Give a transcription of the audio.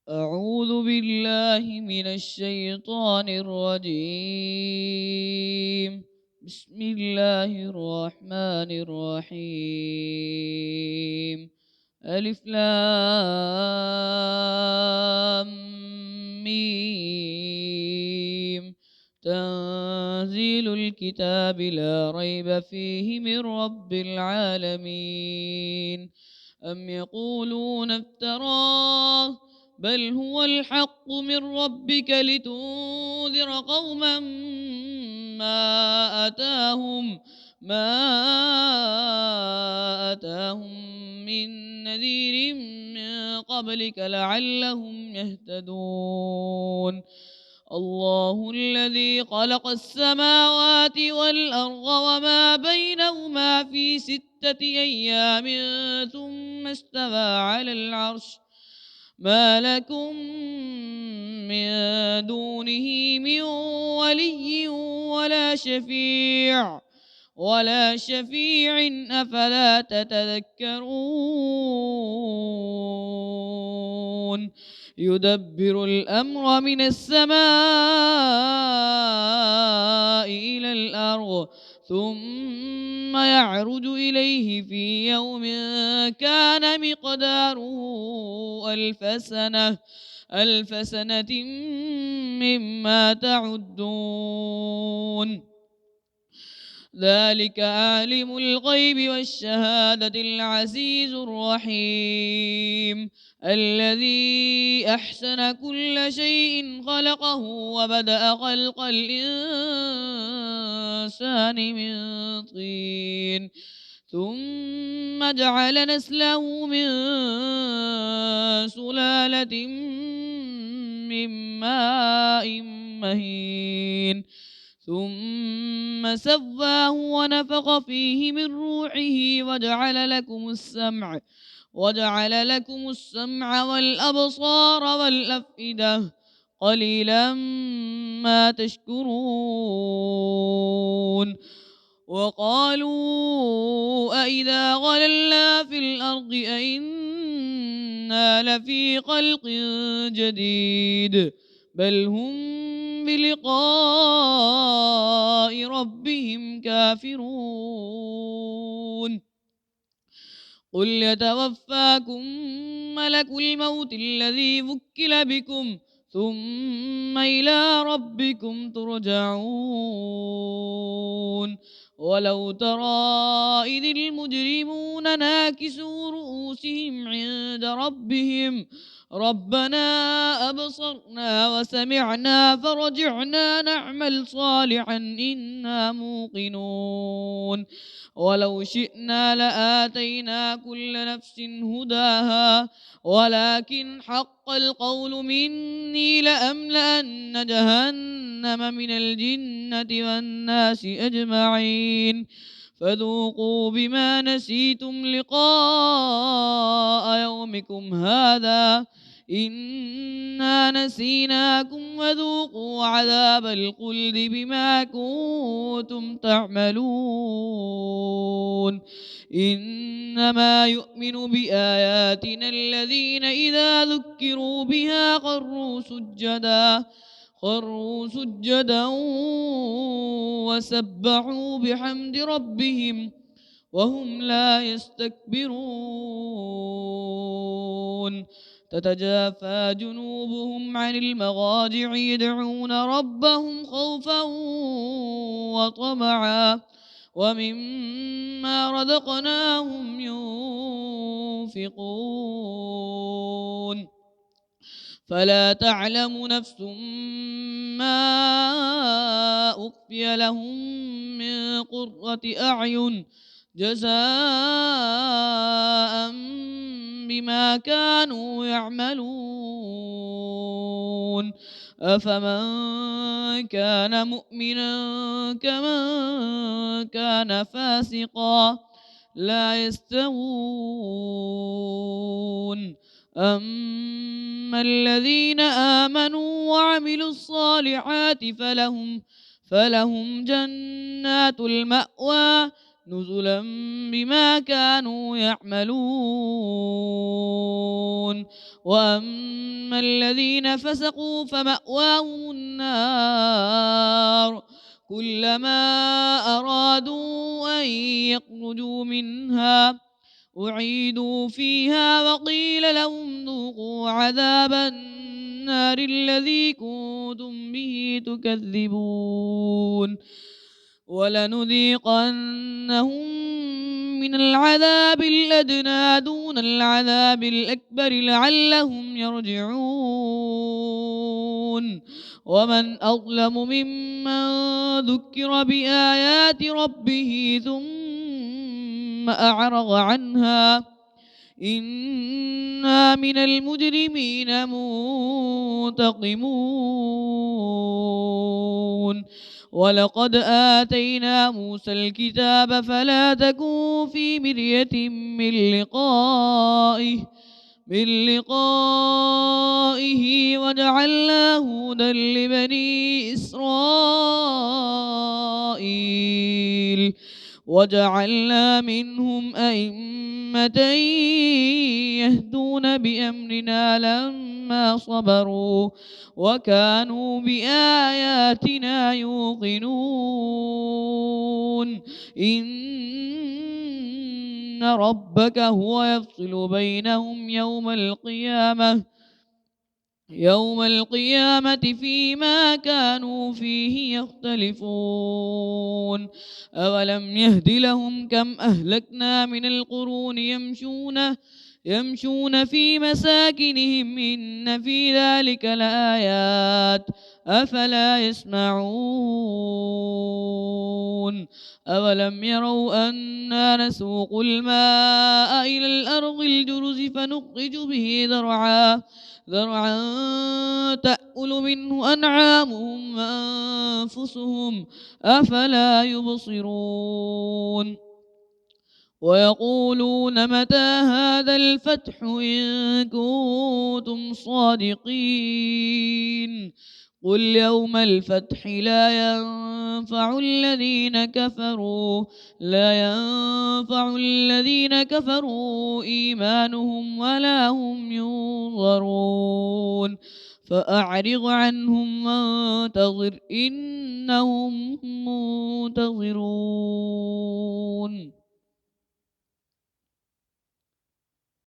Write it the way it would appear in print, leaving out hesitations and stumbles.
أعوذ بالله من الشيطان الرجيم. بسم الله الرحمن الرحيم. ألف لام ميم. تنزيل الكتاب لا ريب فيه من رب العالمين. أم يقولون افتراه بل هو الحق من ربك لتنذر قوما ما أتاهم من نذير من قبلك لعلهم يهتدون. الله الذي خلق السماوات والأرض وما بينهما في 6 أيام ثم استوى على العرش. ما لكم من دونه من ولي ولا شفيع أفلا تتذكرون. يدبر الأمر من السماء إلى الأرض ثم يعرج إليه في يوم كان مقداره ألف سنة مما تعدون. ذلك عالم الغيب والشهادة العزيز الرحيم. الذي أحسن كل شيء خلقه وبدأ خلق الإنسان من طين ثم جعل نسله من سلالة من ماء مهين ثم سواه ونفخ فيه من روحه وجعل لكم السمع والأبصار والأفئدة قليلا ما تشكرون. وقالوا أئذا ضللنا في الأرض أئنا لفي خلق جديد بل هم بلقاء ربهم كافرون. قل يتوفاكم ملك الموت الذي وكل بكم ثم إلى ربكم ترجعون. ولو ترى إذ المجرمون ناكسوا رؤوسهم عند ربهم ربنا أبصرنا وسمعنا فرجعنا نعمل صالحا إنا موقنون. ولو شئنا لآتينا كل نفس هداها ولكن حق القول مني لأملأن جهنم من الجنة والناس أجمعين. فذوقوا بما نسيتم لقاء يومكم هذا إنا نسيناكم وذوقوا عذاب الخلد بما كنتم تعملون. إنما يؤمن بآياتنا الذين إذا ذكروا بها خروا سجدا وسبحوا بحمد ربهم وهم لا يستكبرون. تتجافى جنوبهم عن المضاجع يدعون ربهم خوفا وطمعا ومما رزقناهم ينفقون. فلا تعلم نفس ما أخفي لهم من قرة أعين جزاء بما كانوا يعملون. أفمن كان مؤمنا كمن كان فاسقا لا يستوون. أما الذين آمنوا وعملوا الصالحات فلهم جنات المأوى نزلا بما كانوا يعملون وأما الذين فسقوا فمأواهم النار كلما أرادوا أن يخرجوا منها أعيدوا فيها وقيل لهم ذوقوا عذاب النار الذي كنتم به تكذبون ولنذيقنهم من العذاب الأدنى دون العذاب الأكبر لعلهم يرجعون ومن أظلم ممن ذكر بآيات ربه ثم أعرض عنها إنا من المجرمين منتقمون ولقد آتينا موسى الكتاب فلا تكن في مرية من لقائه وجعلناه هدى لبني إسرائيل وجعلنا منهم أئمة يهدون بأمرنا لما صبروا وكانوا بآياتنا يوقنون إن ربك هو يفصل بينهم يوم القيامة فيما كانوا فيه يختلفون أولم يهد لهم كم أهلكنا من القرون يمشون في مساكنهم إن في ذلك لآيات أفلا يسمعون أولم يروا أنا نسوق الماء إلى الأرض الجرز فنخرج به ذرعا تأكل منه أنعامهم وأنفسهم أفلا يبصرون ويقولون متى هذا الفتح إن كنتم صادقين قل يوم الفتح لا ينفع الذين كفروا إيمانهم ولا هم ينظرون فأعرض عنهم وانتظر إنهم منتظرون